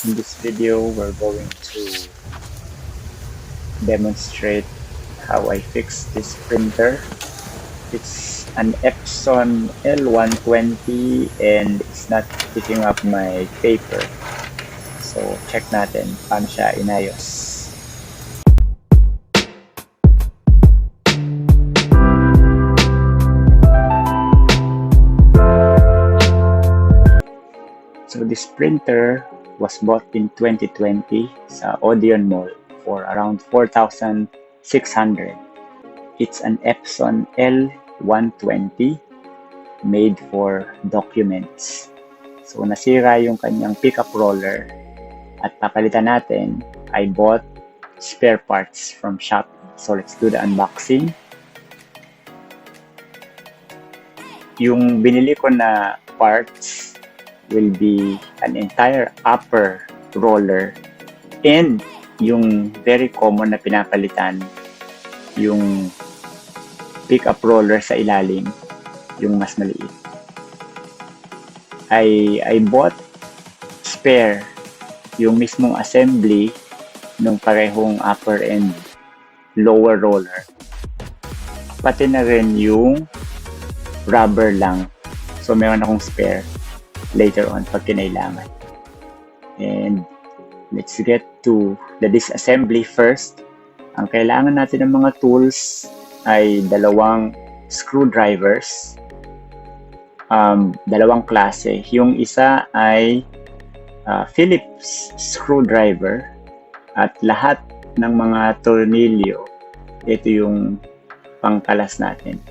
In this video, we're going to demonstrate how I fix this printer. It's an EPSON L120 and it's not picking up my paper. So check natin paano siya inayos. So this printer was bought in 2020 sa Odeon Mall for around 4,600. It's an EPSON L120 made for documents. So nasira yung kanyang pickup roller at papalitan natin. I bought spare parts from Shopee. So let's do the unboxing. Yung binili ko na parts will be an entire upper roller and yung very common na pinapalitan yung pickup roller sa ilalim, yung mas maliit. I bought spare yung mismong assembly nung parehong upper and lower roller, pati na rin yung rubber lang. So meron akong spare later on pag kinailangan. And let's get to the disassembly first. Ang kailangan natin ng mga tools ay dalawang screwdrivers. Dalawang klase. Yung isa ay Phillips screwdriver at lahat ng mga tornilyo, ito yung pangkalas natin.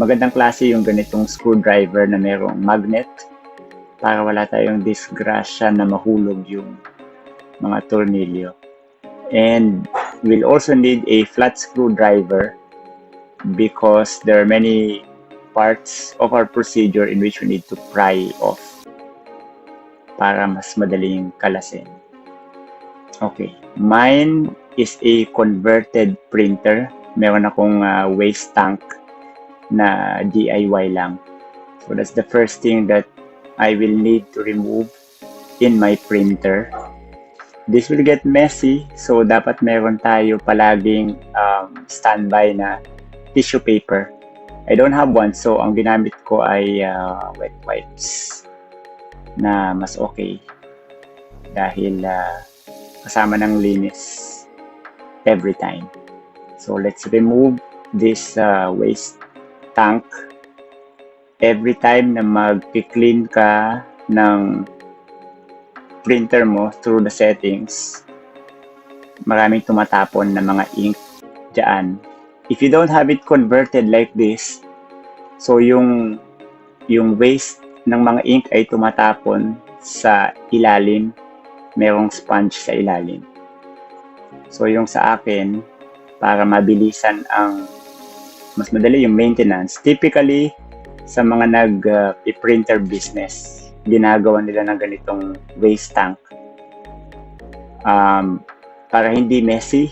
Magandang klase yung ganitong screwdriver na merong magnet para wala tayong disgrasya na mahulog yung mga tornilyo. And we'll also need a flat screwdriver because there are many parts of our procedure in which we need to pry off para mas madaling kalasin. Okay, mine is a converted printer. Meron akong waste tank na DIY lang. So that's the first thing that I will need to remove in my printer. This will get messy, so dapat meron tayo palaging standby na tissue paper. I don't have one, so ang ginamit ko ay wet wipes na mas okay dahil kasama ng linis every time. So let's remove this waste tank. Every time na mag-clean ka ng printer mo through the settings, maraming tumatapon na mga ink dyan. If you don't have it converted like this, so yung waste ng mga ink ay tumatapon sa ilalim, merong sponge sa ilalim. So yung sa akin, para mabilisan ang mas madali yung maintenance, typically sa mga nag-printer business, ginagawa nila ng ganitong waste tank para hindi messy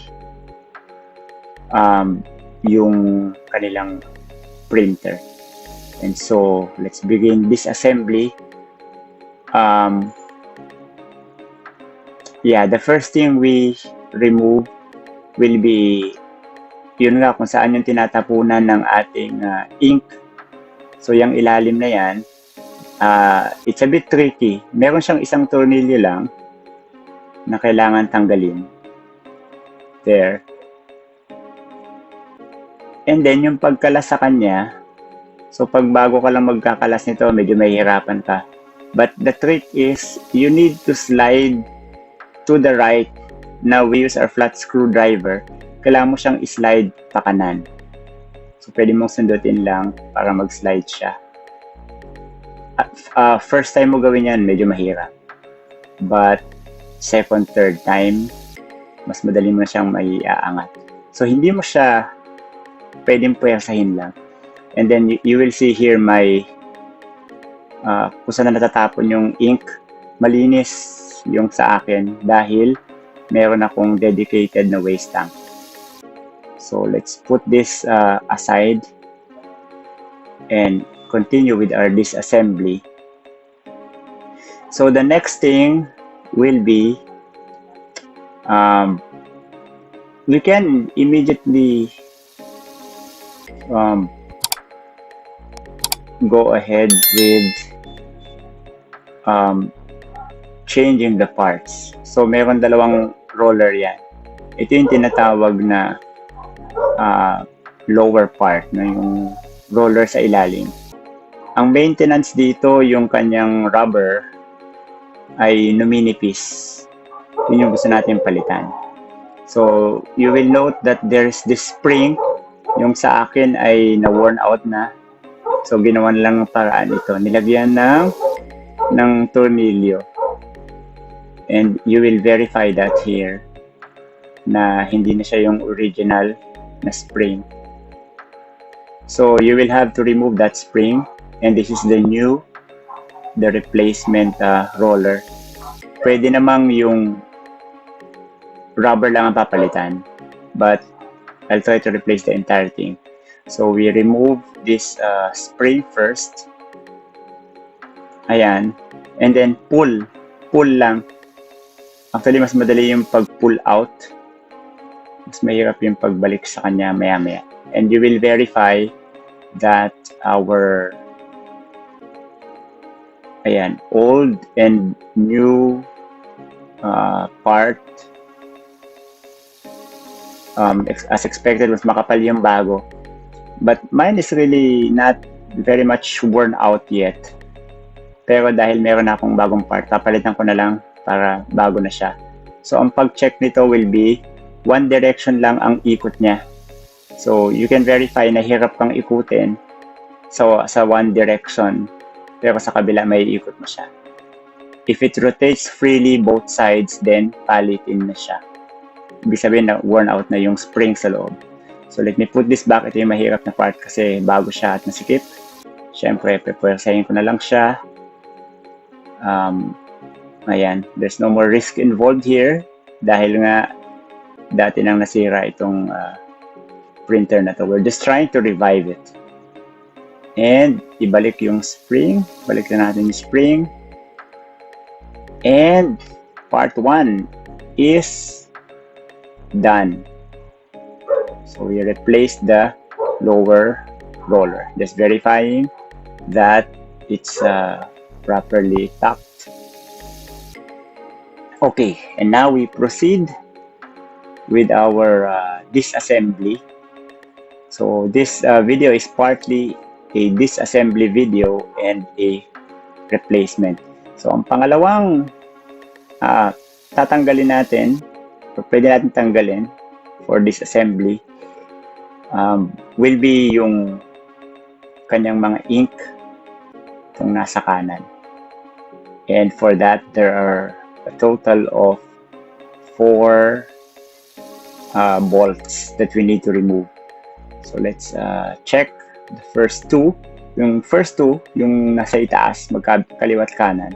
yung kanilang printer. And so let's begin disassembly. The first thing we remove will be yun nga kung saan yung tinatapunan ng ating ink. So yung ilalim na yan, it's a bit tricky. Meron siyang isang tornilyo lang na kailangan tanggalin. There. And then yung pagkalas sa kanya, so pag bago ka lang magkakalas nito, medyo mahihirapan ka. But the trick is, you need to slide to the right. Now we use our flat screwdriver. Kailangan mo siyang slide pa kanan. So pwede mong sundutin lang para mag-slide siya. First time mo gawin yan, medyo mahirap. But second, third time, mas madali mo na siyang maiaangat. So hindi mo siya pwedeng puwersahin lang. And then you will see here my kung saan na natatapon yung ink. Malinis yung sa akin dahil meron akong dedicated na waste tank. So let's put this aside and continue with our disassembly. So the next thing will be, we can immediately go ahead with changing the parts. So, meron dalawang roller yan. Ito yung tinatawag na lower part, no? Yung roller sa ilalim. Ang maintenance dito, yung kanyang rubber ay numinipis. Yun yung gusto natin palitan. So, you will note that there's this spring. Yung sa akin ay na-worn out na. So, ginawan lang ng paraan ito. Nilagyan ng tornilyo. And you will verify that here na hindi na siya yung original na spring. So, you will have to remove that spring. And this is the replacement roller. Pwede namang yung rubber lang ang papalitan. But, I'll try to replace the entire thing. So, we remove this spring first. Ayan. And then, pull. Pull lang. Actually, mas madali yung pag-pull out. Mas mahirap yung pagbalik sa kanya maya-maya. And you will verify that our old and new part as expected, mas makapal yung bago. But mine is really not very much worn out yet. Pero dahil meron akong bagong part, papalitan ko na lang para bago na siya. So, ang pag-check nito will be one direction lang ang ikot niya. So, you can verify na hirap kang ikutin sa one direction. Pero sa kabila, may ikot mo siya. If it rotates freely both sides, then palitin na siya. Ibig sabihin na worn out na yung spring sa loob. So, let me put this back. Ito yung mahirap na part kasi bago siya at nasikip. Siyempre, preparasahin ko na lang siya. Ayan, there's no more risk involved here dahil nga dati nang nasira itong printer na to. We're just trying to revive it. And ibalik yung spring. Balik na natin yung spring. And part 1 is done. So we replace the lower roller. Just verifying that it's properly tacked. Okay, and now we proceed with our disassembly. So this video is partly a disassembly video and a replacement. So ang pangalawang tatanggalin natin, or pwede natin tanggalin for disassembly, will be yung kanyang mga ink kung nasa kanan. And for that, there are a total of 4 bolts that we need to remove. So let's check the first 2. Yung first 2, yung nasa itaas, magkaliwat kanan,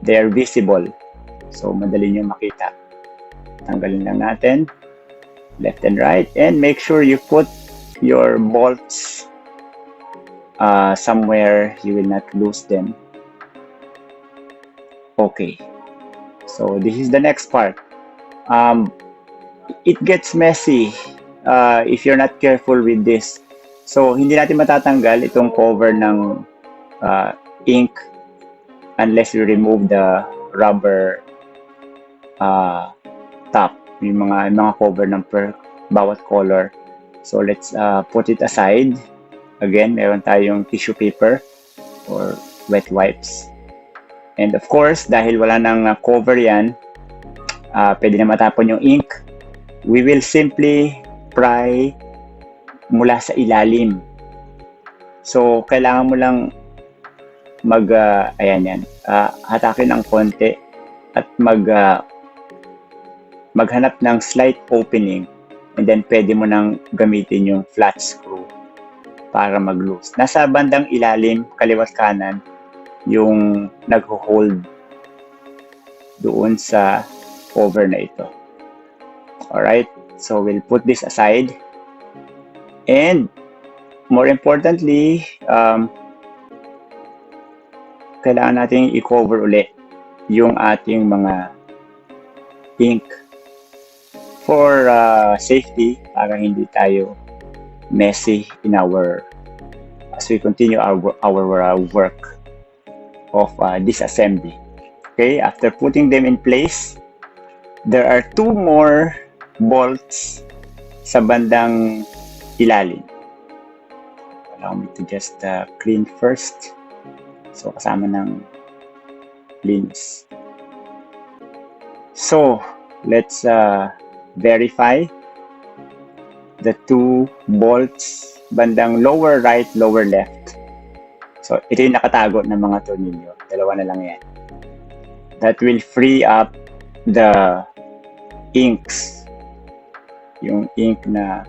they are visible. So madali nyo makita. Tanggalin lang natin left and right, and make sure you put your bolts somewhere you will not lose them. Okay. So this is the next part. It gets messy if you're not careful with this. So hindi natin matatanggal itong cover ng ink unless you remove the rubber top, yung mga cover ng bawat color. So let's put it aside. Again, meron tayong tissue paper or wet wipes. And of course, dahil wala nang cover yan, pwede na matapon yung ink. We will simply pry mula sa ilalim. So, kailangan mo lang hatakin ng konti at maghanap ng slight opening, and then pwede mo nang gamitin yung flat screw para mag-loose. Nasa bandang ilalim, kaliwat kanan, yung nag-hold doon sa cover na ito. Alright, so we'll put this aside. And more importantly, kailangan natin i-cover ulit yung ating mga ink for safety para hindi tayo messy in our as we continue our work of disassembly. Okay, after putting them in place, there are two more bolts sa bandang ilalim. Allow me to just clean first. So, kasama ng linis. So, let's verify the two bolts bandang lower right, lower left. So, ito yung nakatago ng mga tornilyo. Dalawa na lang yan. That will free up the inks. Yung ink na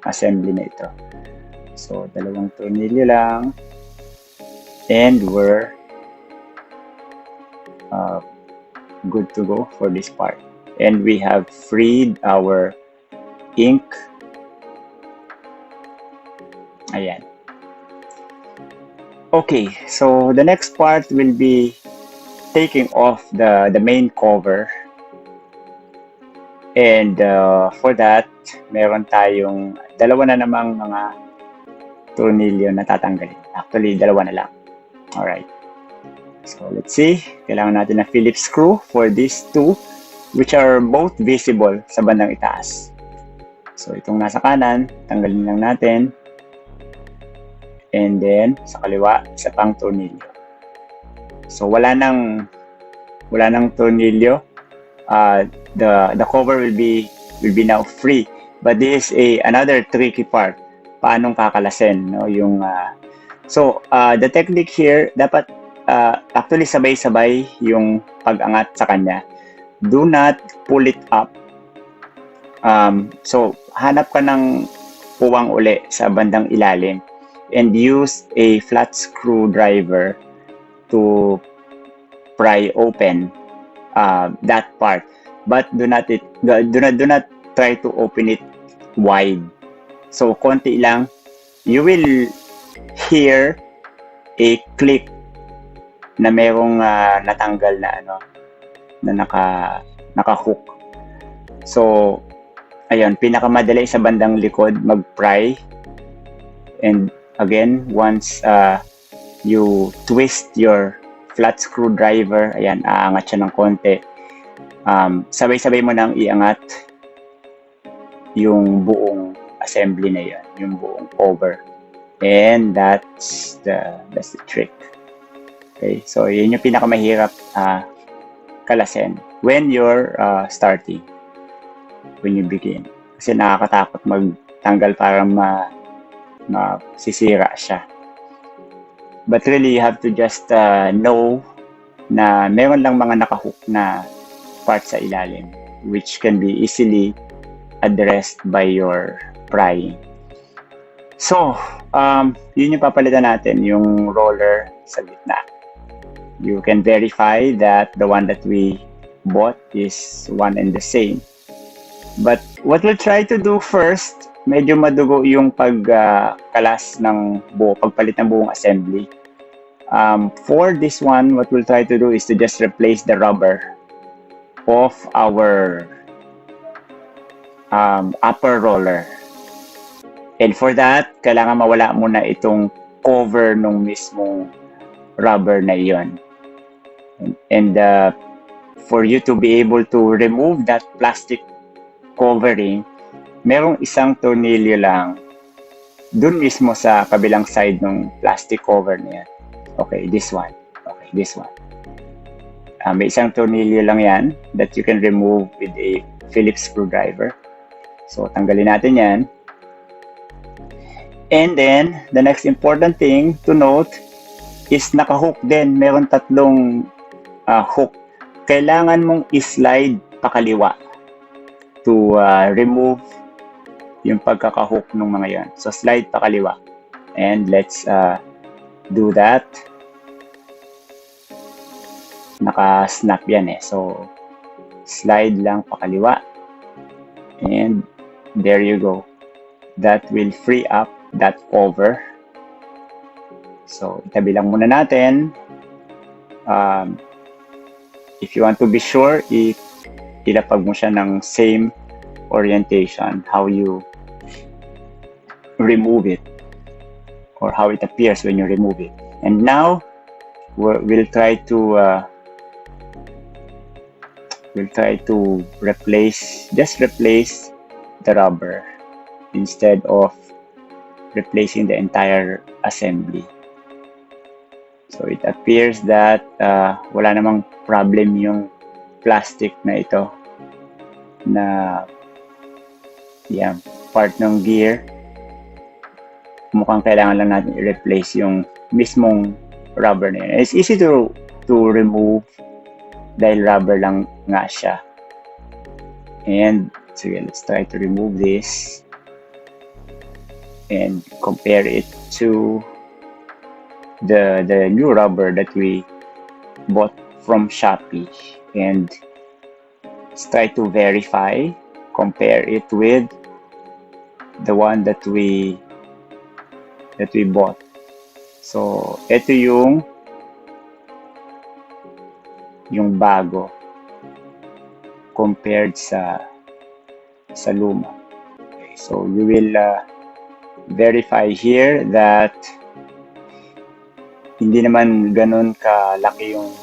assembly na ito. So, dalawang tornilyo lang. And we're good to go for this part. And we have freed our ink. Ayan. Okay, so the next part will be taking off the main cover. And for that, meron tayong dalawa na namang mga tornilyo na tatanggalin. Actually, dalawa na lang. Alright. So, let's see. Kailangan natin ng Phillips screw for these two, which are both visible sa bandang itaas. So, itong nasa kanan, tanggalin lang natin. And then, sa kaliwa, isa pang tornilyo. So, wala nang tornilyo. The cover will be now free. But this is another tricky part. Paanong kakalasin, no? Yung the technique here, dapat actually sabay-sabay yung pag-angat sa kanya. Do not pull it up. So, hanap ka ng puwang uli sa bandang ilalim and use a flat screwdriver to pry open that part. But do not try to open it wide. So, konti lang. You will hear a click na merong natanggal na na naka-hook. So, ayun, pinakamadali sa bandang likod mag-pry. And again, once you twist your flat screwdriver, ayan, aangat siya ng konti. Sabay-sabay mo nang iangat yung buong assembly na yan, yung buong cover. And that's the trick. Okay, so yun yung pinakamahirap kalasin when you're starting, when you begin. Kasi nakakatakot magtanggal para masisira siya. But really, you have to just know na meron lang mga nakahook na parts sa ilalim which can be easily addressed by your prying. So, yun yung papalitan natin, yung roller sa gitna. You can verify that the one that we bought is one and the same. But what we'll try to do first, medyo madugo yung pagkalas ng pagpalit ng buong assembly. For this one, what we'll try to do is to just replace the rubber of our upper roller. And for that, kailangan mawala muna itong cover nung mismong rubber na iyon. And for you to be able to remove that plastic covering, merong isang tornilyo lang dun mismo sa kabilang side ng plastic cover niya. Okay, this one. Okay, this one. May isang tornilyo lang yan that you can remove with a Phillips screwdriver. So, tanggalin natin yan. And then, the next important thing to note is naka-hook din. Meron tatlong hook. Kailangan mong i-slide pakaliwa to remove yung pagkaka-hook ng mga yan. So, slide pakaliwa. And let's do that. Naka-snap yan eh. So, slide lang pakaliwa. And there you go. That will free up that cover. So, itabi lang muna natin. if you want to be sure, ilapag mo siya ng same orientation, how you remove it or how it appears when you remove it. And now we'll try to replace the rubber instead of replacing the entire assembly. So it appears that wala namang problem yung plastic na ito na yan, part ng gear. Mukhang kailangan lang natin i-replace yung mismong rubber na yun. It's easy to remove dahil rubber lang nga siya. And so let's try to remove this and compare it to the new rubber that we bought from Shopee, and let's try to compare it with the one that we bought. So ito yung bago compared sa luma. Okay, so you will verify here that hindi naman ganun kalaki yung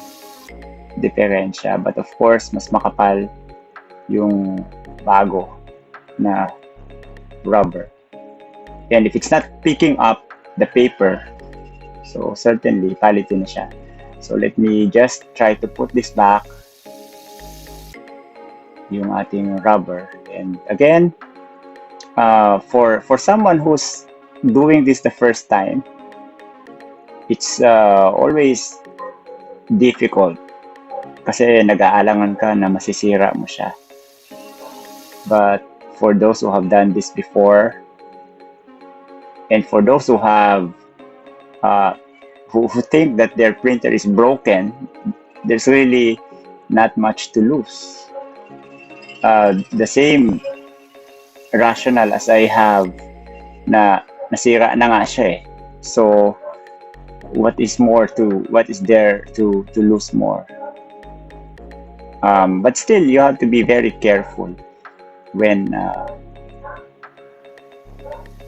diferensya, but of course mas makapal yung bago na rubber. And if it's not picking up the paper, so certainly palitin na siya. So let me just try to put this back, yung ating rubber. And again, for someone who's doing this the first time, it's always difficult kasi nag-aalangan ka na masisira mo siya. But for those who have done this before, and for those who have who think that their printer is broken, there's really not much to lose. The same rationale as I have na nasira na nga siya eh. So what is there to lose more? But still, you have to be very careful when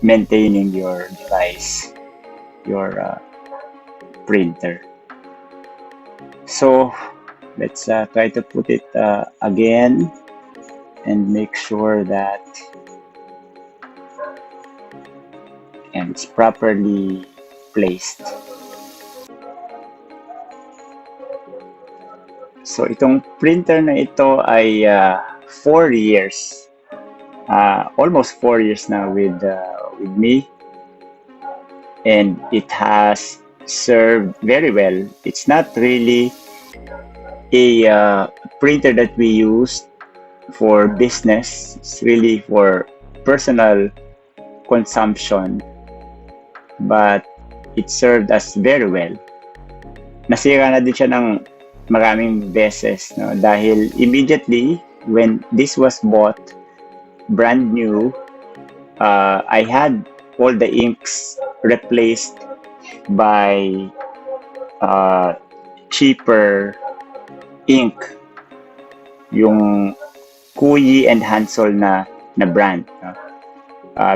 maintaining your device, your printer. So let's try to put it again and make sure that it's properly placed. So itong printer na ito ay 4 years, almost 4 years now with me, and it has served very well. It's not really a printer that we use for business. It's really for personal consumption, but it served us very well. Nasira na din siya ng maraming beses, no? Dahil immediately when this was bought brand new, I had all the inks replaced by cheaper ink, yung Kuyi and Hansol na brand, no?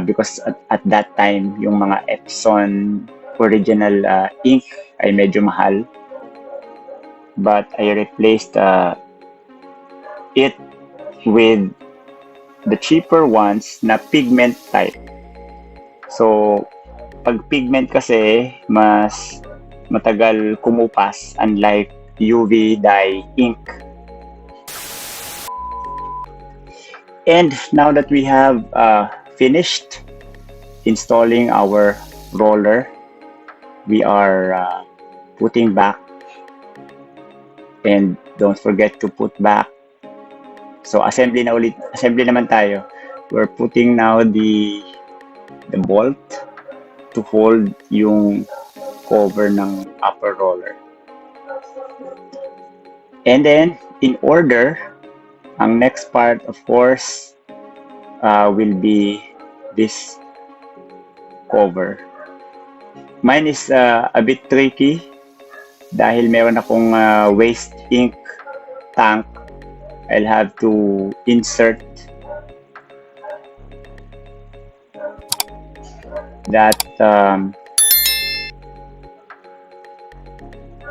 Because at that time yung mga EPSON original ink ay medyo mahal, but I replaced it with the cheaper ones na pigment type. So pag pigment kasi mas matagal kumupas, unlike UV dye ink. And now that we have finished installing our roller, we are putting back, and don't forget to put back. So assembly naman tayo. We're putting now the bolt to hold yung cover ng upper roller. And then in order, ang next part of course will be this cover. Mine is a bit tricky dahil meron akong waste ink tank, I'll have to insert that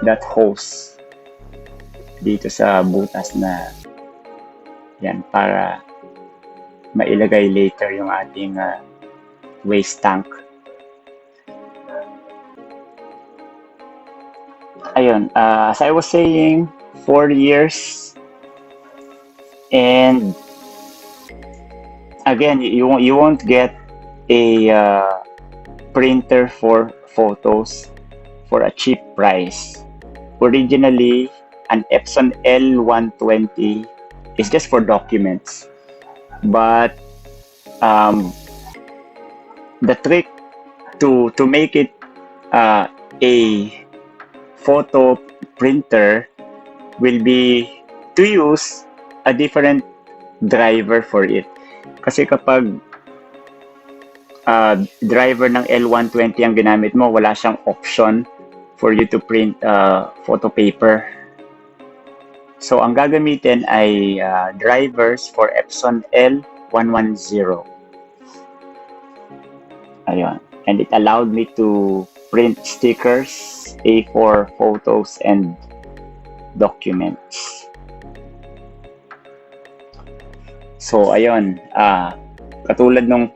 that hose dito sa butas na yan para mailagay later yung ating waste tank. Ayun, as I was saying, 4 years, and again, you won't get a printer for photos for a cheap price. Originally, an EPSON L120 is just for documents, but the trick to make it a photo printer will be to use a different driver for it. Kasi kapag driver ng L120 ang ginamit mo, wala siyang option for you to print photo paper. So ang gagamitin ay drivers for EPSON L110. Ayun. And it allowed me to print stickers, A4 photos, and documents. So, ayun. Katulad nung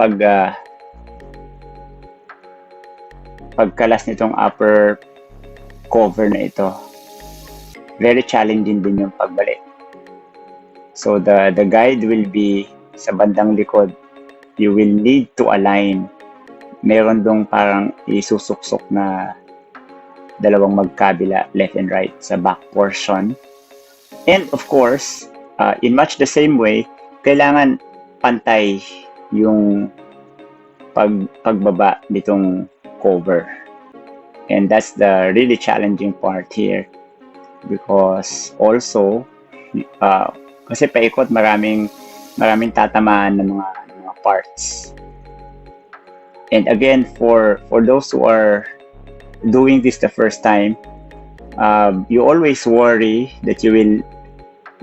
pagkalas nitong upper cover na ito, very challenging din yung pagbalik. So, the guide will be sa bandang likod. You will need to align. Meron dong parang isusuksok na dalawang magkabila, left and right, sa back portion. And of course, in much the same way, kailangan pantay yung pagbaba nitong cover. And that's the really challenging part here. Because also, kasi paikot, maraming tatamaan ng mga parts. And again, for those who are doing this the first time, you always worry that you will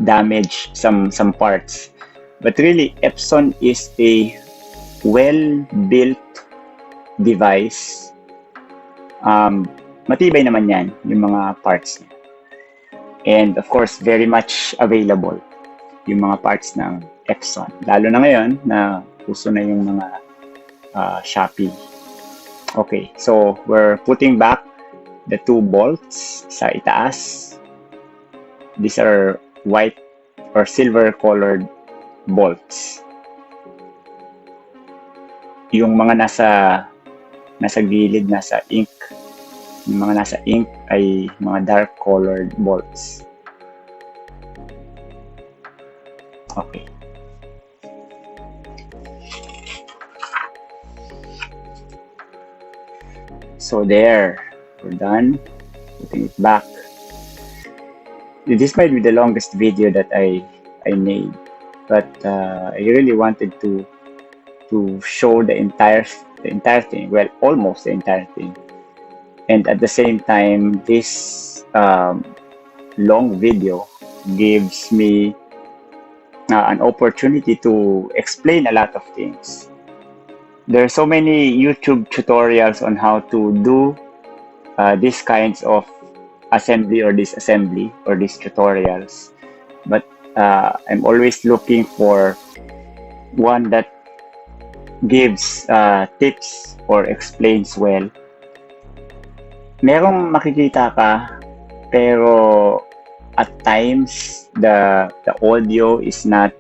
damage some parts. But really, EPSON is a well-built device. Matibay naman yan, yung mga parts niya. And of course, very much available yung mga parts ng EPSON. Lalo na ngayon na uso na yung mga Shopee. Okay, so we're putting back the 2 bolts sa itaas. These are white or silver colored bolts. Yung mga nasa gilid, nasa ink, yung mga nasa ink ay mga dark colored bolts. Okay. So there, we're done putting it back. This might be the longest video that I made, but I really wanted to show the entire thing. Well, almost the entire thing, and at the same time, this long video gives me an opportunity to explain a lot of things. There are so many YouTube tutorials on how to do these kinds of assembly or disassembly or these tutorials, but I'm always looking for one that gives tips or explains well. Merong makikita ka, pero at times the audio is not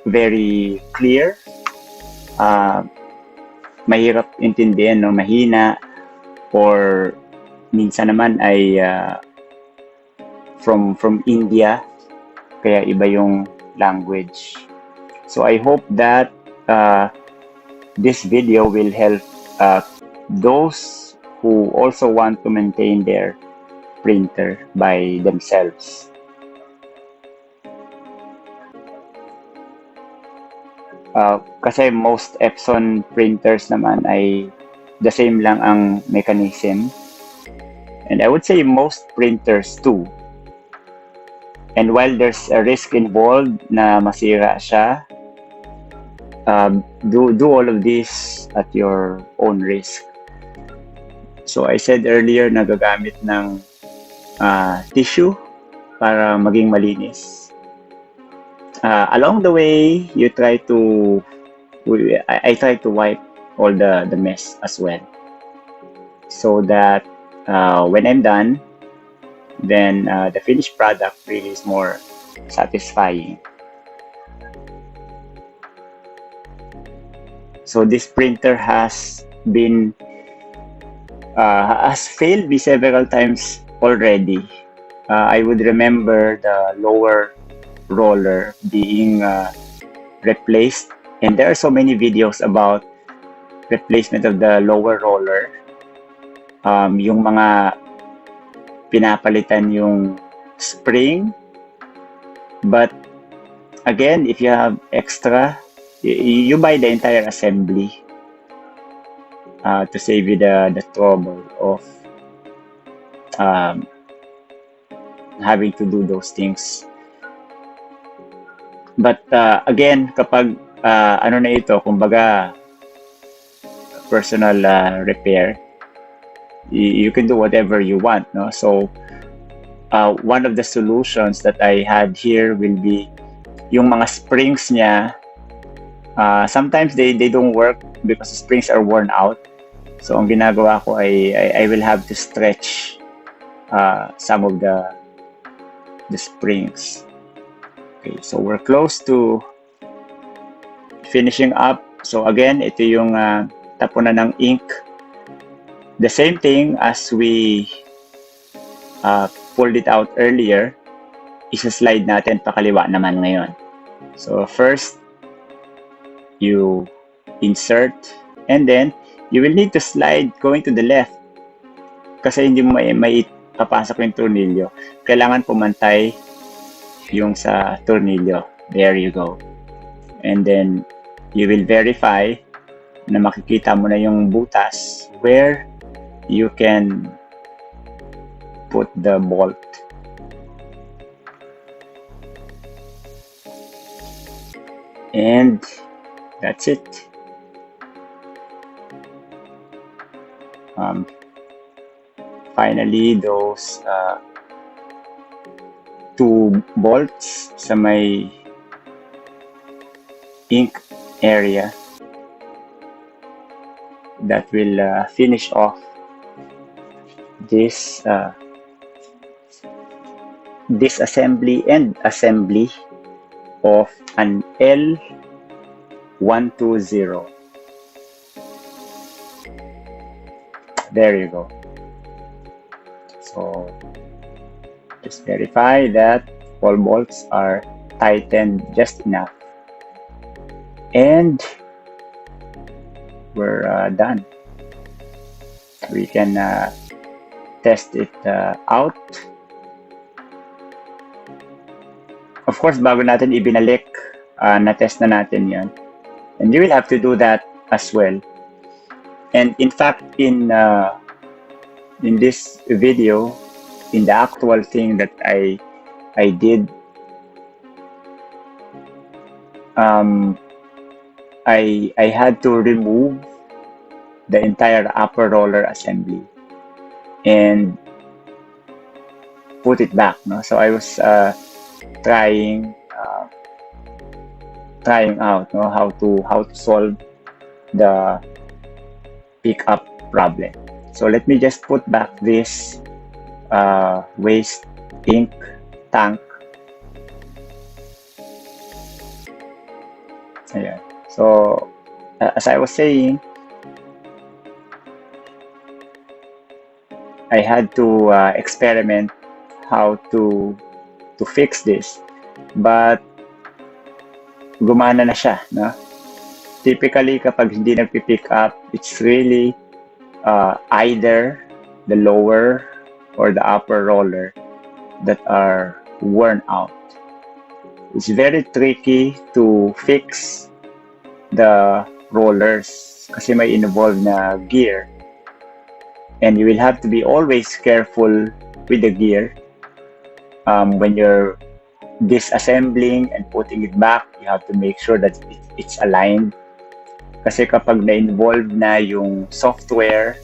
very clear. Mahirap intindihan, no? Mahina, or minsan naman ay from India, kaya iba yung language. So I hope that this video will help those who also want to maintain their printer by themselves. Kasi most EPSON printers naman ay the same lang ang mechanism. And I would say most printers too. And while there's a risk involved na masira siya, do all of this at your own risk. So I said earlier na gagamit ng tissue para maging malinis. Along the way, you try to I try to wipe all the mess as well, so that when I'm done, then the finished product really is more satisfying. So this printer has failed me several times already. I would remember the lower roller being replaced, and there are so many videos about replacement of the lower roller. Yung mga pinapalitan yung spring, but again, if you have extra, you buy the entire assembly to save you the trouble of having to do those things. But again, kapag ano na ito, kumbaga personal repair, you can do whatever you want, no? So one of the solutions that I had here will be yung mga springs niya. Sometimes they don't work because the springs are worn out. So ang ginagawa ko ay I will have to stretch some of the springs. Okay, so we're close to finishing up. So again, ito yung tapunan ng ink. The same thing as we pulled it out earlier, isa-slide natin pakaliwa naman ngayon. So first, you insert, and then you will need to slide going to the left kasi hindi mo may papasok yung tornilyo. Kailangan pumantay yung sa tornilyo. There you go. And then you will verify na makikita mo na yung butas where you can put the bolt. And that's it. Finally, those two bolts sa may ink area that will finish off this disassembly and assembly of an L120. There you go. So just verify that all bolts are tightened just enough, and we're done. We can test it out. Of course, bago natin ibinalik, na-test na natin yan. And you will have to do that as well. And in fact, in this video, in the actual thing that I did, I had to remove the entire upper roller assembly and put it back. No? So I was trying out how to solve the pickup problem. So let me just put back this waste ink tank. Ayan. So as I was saying, I had to experiment how to fix this, but gumana na siya, no? Typically, kapag hindi nagpi-pick up, it's really either the lower or the upper roller that are worn out. It's very tricky to fix the rollers kasi may involved na gear, and you will have to be always careful with the gear when you're disassembling and putting it back, you have to make sure that it's aligned. Kasi kapag na-involve na yung software,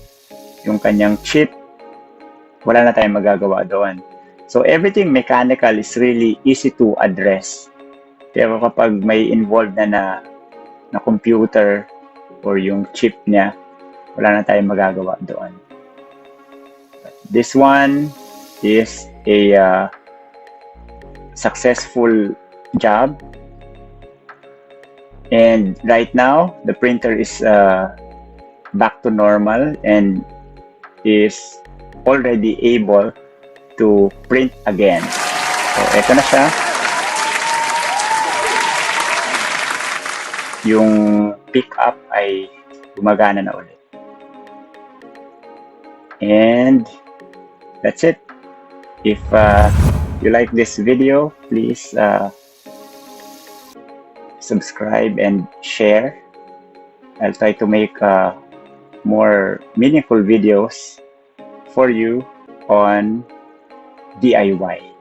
yung kanyang chip, wala na tayong magagawa doon. So everything mechanical is really easy to address. Pero kapag may involved na computer or yung chip niya, wala na tayong magagawa doon. This one is a successful job. And right now, the printer is back to normal and is already able to print again. So, eto na siya. Yung pickup ay gumagana na ulit. And that's it. If you like this video, please subscribe and share. I'll try to make more meaningful videos for you on DIY.